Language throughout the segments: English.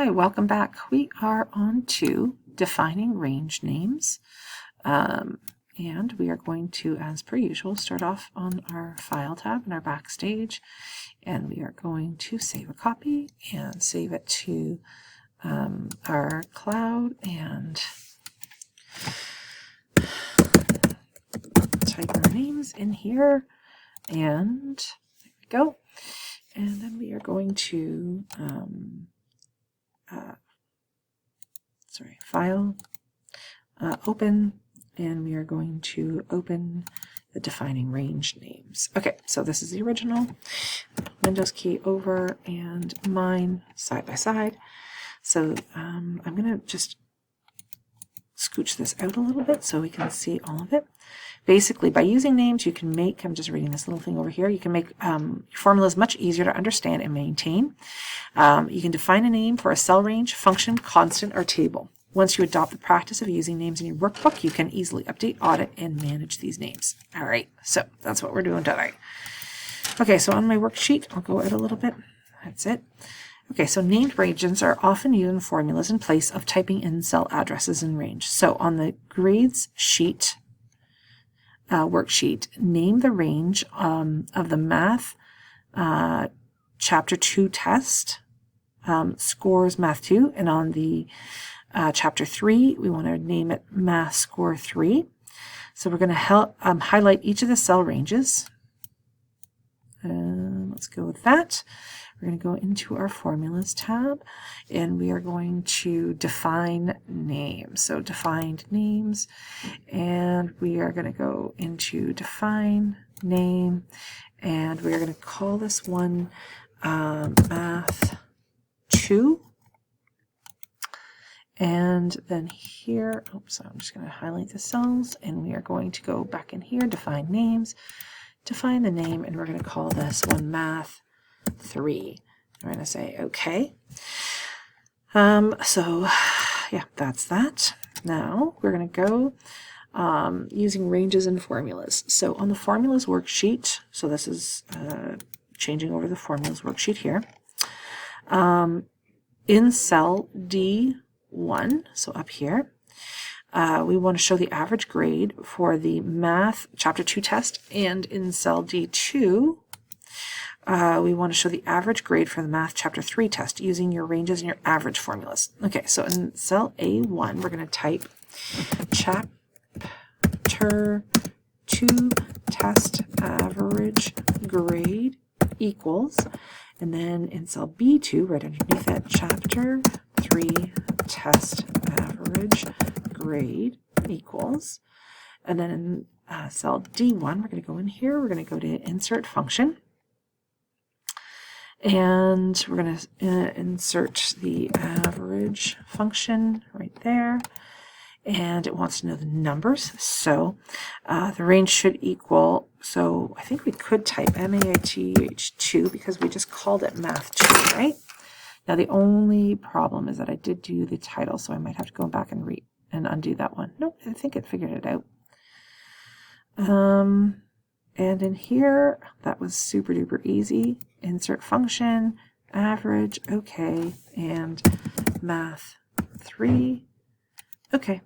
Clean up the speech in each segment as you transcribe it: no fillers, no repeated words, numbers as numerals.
Hi, welcome back. We are on to defining range names. And we are going to, as per usual, start off on our File tab in our Backstage. And we are going to save a copy and save it to our cloud and type our names in here. And there we go. And then we are going to File, open, and we are going to open the defining range names. Okay, so this is the original. Windows key over and mine side by side. So I'm going to just scooch this out a little bit so we can see all of it. Basically, by using names, you can make, I'm just reading this little thing over here, you can make formulas much easier to understand and maintain. You can define a name for a cell range, function, constant, or table. Once you adopt the practice of using names in your workbook, you can easily update, audit, and manage these names. All right, so that's what we're doing today. Okay, so on my worksheet, I'll go out a little bit. That's it. Okay, so named ranges are often used in formulas in place of typing in cell addresses and range. So on the grades sheet, worksheet, name the range of the math chapter 2 test, scores math 2, and on the chapter 3 we want to name it math score 3. So we're going to highlight each of the cell ranges. Let's go with that. We're going to go into our formulas tab and we are going to define names. So defined names, and we are going to go into define name, and we are going to call this one math 2. And then here, oops, I'm just going to highlight the cells, and we are going to go back in here, define names, define the name, and we're going to call this one math 3. We're going to say OK. So yeah, that's that. Now we're going to go using ranges and formulas. So on the formulas worksheet, so this is changing over the formulas worksheet here. In cell D1, so up here, we want to show the average grade for the math chapter 2 test, and in cell D2, we want to show the average grade for the math chapter 3 test using your ranges and your average formulas. Okay, so in cell A1, we're going to type chapter 2 test average grade equals, and then in cell B2, right underneath that, chapter 3 test average grade equals, and then in cell D1, we're going to go in here, we're going to go to insert function, and we're going to insert the average function right there, and it wants to know the numbers. So the range should equal, so I think we could type MATH2 because we just called it math 2, right? Now the only problem is that I did do the title, so I might have to go back and undo that one. Nope, I think it figured it out. And in here, that was super duper easy. Insert function, average, okay, and math 3. Okay,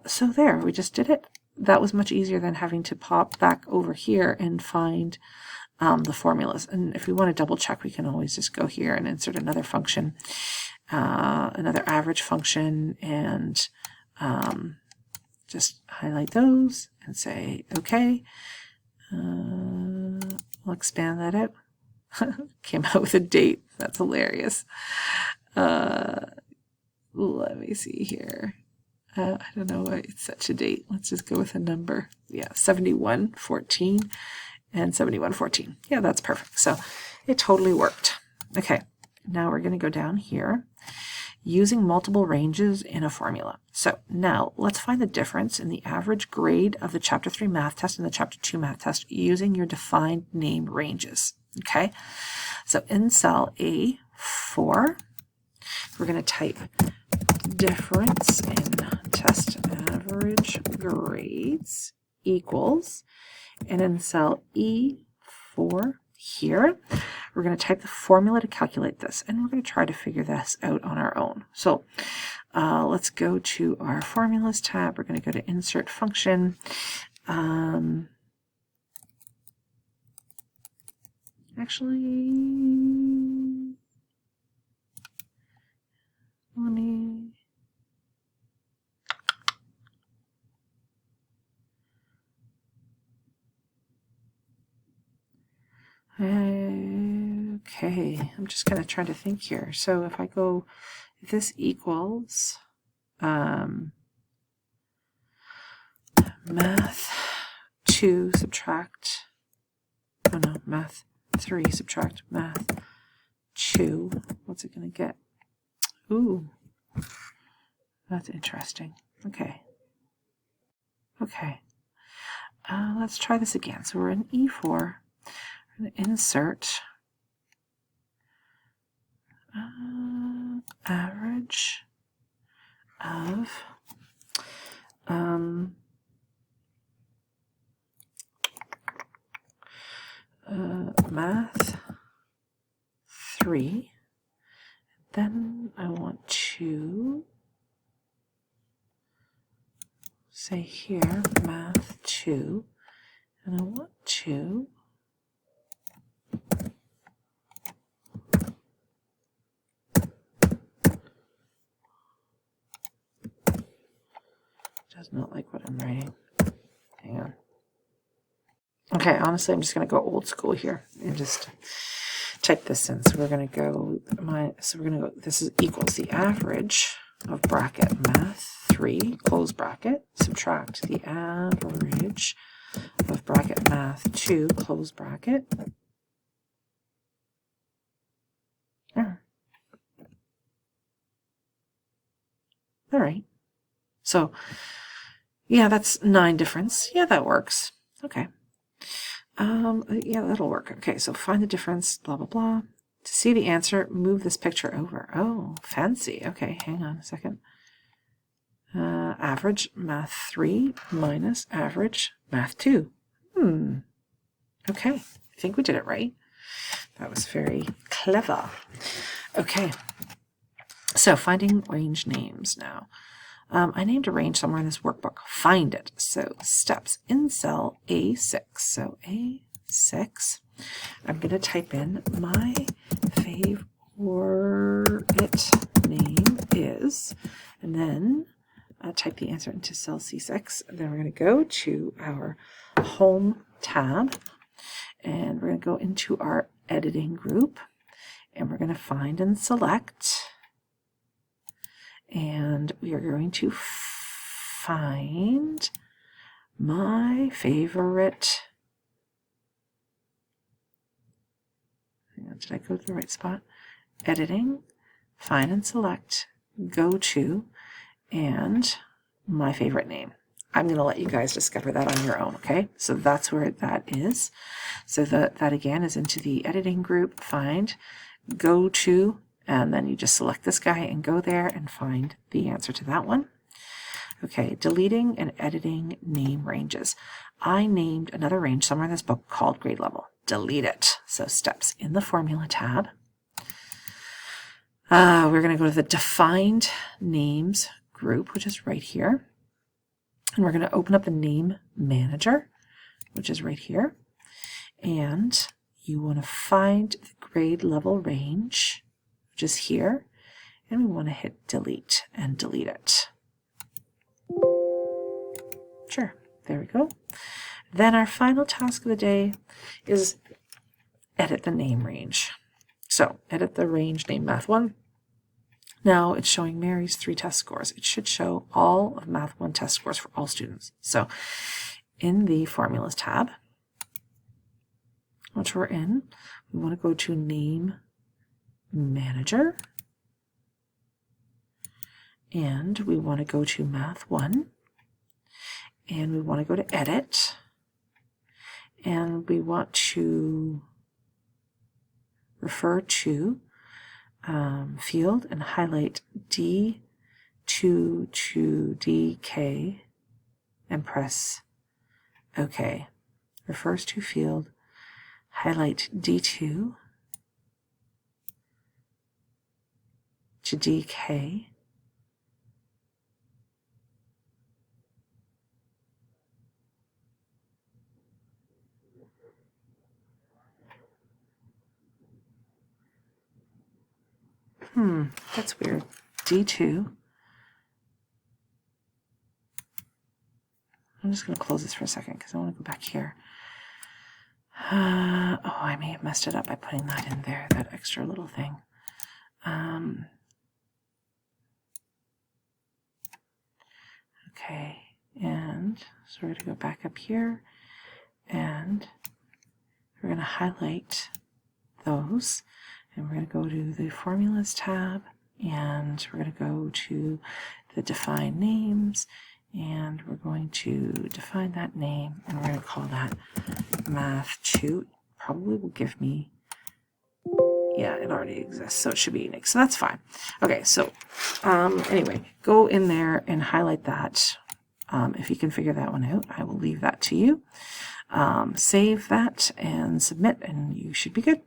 so there, we just did it. That was much easier than having to pop back over here and find the formulas. And if we want to double check, we can always just go here and insert another function, another average function, and just highlight those and say okay. I'll expand that out. Came out with a date. That's hilarious. Let me see here. I don't know why it's such a date. Let's just go with a number. Yeah, 7114 and 7114. Yeah, that's perfect. So it totally worked. Okay, now we're going to go down here using multiple ranges in a formula. So now let's find the difference in the average grade of the chapter 3 math test and the chapter 2 math test using your defined name ranges. Okay, so in cell A4, we're going to type difference in test average grades equals, and in cell E4 here. We're going to type the formula to calculate this, and we're going to try to figure this out on our own. So let's go to our formulas tab. We're going to go to insert function. Actually, let me... Okay, I'm just going to try to think here. So if I go, if this equals math 2 subtract, oh no, math 3 subtract math 2, what's it going to get? Ooh, that's interesting. Okay. Okay. Let's try this again. So we're in E4. We're going to insert average of math 3. Then I want to say here math 2, and I want to does not like what I'm writing. Hang on. Okay, honestly, I'm just going to go old school here and just type this in. So we're going to go this is equals the average of bracket math 3 close bracket subtract the average of bracket math 2 close bracket. Yeah. All right. So yeah, that's 9 difference. Yeah, that works. Okay. Yeah, that'll work. Okay, so find the difference, blah, blah, blah. To see the answer, move this picture over. Oh, fancy. Okay, hang on a second. Average math 3 minus average math 2. Okay, I think we did it right. That was very clever. Okay, so finding range names now. I named a range somewhere in this workbook. Find it. So steps in cell A6. So A6. I'm going to type in my favorite name is, and then type the answer into cell C6. Then we're going to go to our home tab, and we're going to go into our editing group, and we're going to find and select. And we are going to find my favorite. Did I go to the right spot? Editing, find and select, go to, and my favorite name. I'm going to let you guys discover that on your own, okay? So that's where that is. So that again is into the editing group, find, go to, and then you just select this guy and go there and find the answer to that one. Okay, deleting and editing name ranges. I named another range somewhere in this book called grade level. Delete it. So steps in the formula tab. We're going to go to the defined names group, which is right here. And we're going to open up the name manager, which is right here. And you want to find the grade level range, which is here, and we want to hit delete and delete it. Sure, there we go. Then our final task of the day is edit the name range. So edit the range name Math 1. Now it's showing Mary's 3 test scores. It should show all of Math 1 test scores for all students. So in the formulas tab, which we're in, we want to go to name manager, and we want to go to Math 1, and we want to go to edit, and we want to refer to field and highlight D2 to DK and press OK. Refers to field, highlight D2 to DK. That's weird. D2. I'm just going to close this for a second because I want to go back here. Oh, I may have messed it up by putting that in there, that extra little thing. Okay, and so we're going to go back up here, and we're going to highlight those, and we're going to go to the Formulas tab, and we're going to go to the Define Names, and we're going to define that name, and we're going to call that Math2. Probably will give me, yeah, it already exists, so it should be unique, so that's fine. Okay, so anyway, go in there and highlight that. If you can figure that one out, I will leave that to you. Save that and submit, and you should be good.